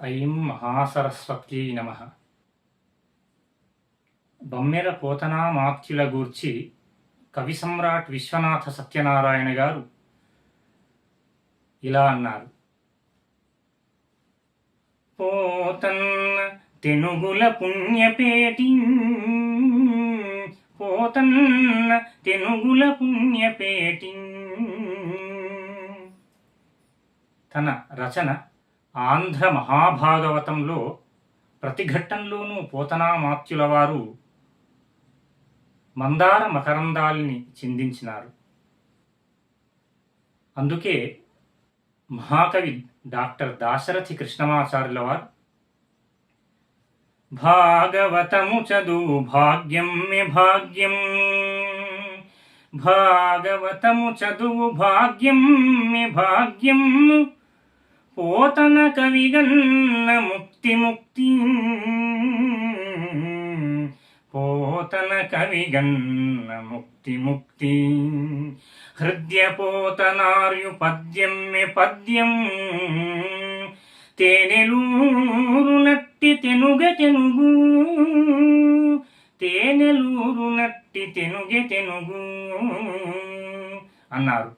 ఐం మహాసరస్వత్యై నమః. బమ్మెర పోతనామాత్యుల గూర్చి కవి సమ్రాట్ విశ్వనాథ సత్యనారాయణ గారు ఇలా అన్నారు. పోతన్న తెనుగుల పుణ్యపేటి, పోతన్న తెనుగుల పుణ్యపేటి. తన రచన ఆంధ్ర మహాభాగవతంలో ప్రతి ఘట్టంలోనూ పోతనామాత్యుల వారు మందార మకరందాల్ని చిందించినారు. అందుకే మహాకవి డాక్టర్ దాశరథి కృష్ణమాచార్యుల వారు భాగవతము చదువు భాగ్యం మే భాగ్యం, భాగవతము చదువు భాగ్యం మే భాగ్యం, పోతన కవిగన్న ముక్తి ముక్తి, పోతన కవిగన్న ముక్తి ముక్తి. హృద్యపోతనార్యు పద్యం మే పద్యం, తేనెలూరు నట్టి తెనుగ తెనుగు, తేనెలూరు నట్టి తెనుగె తెనుగు అన్నారు.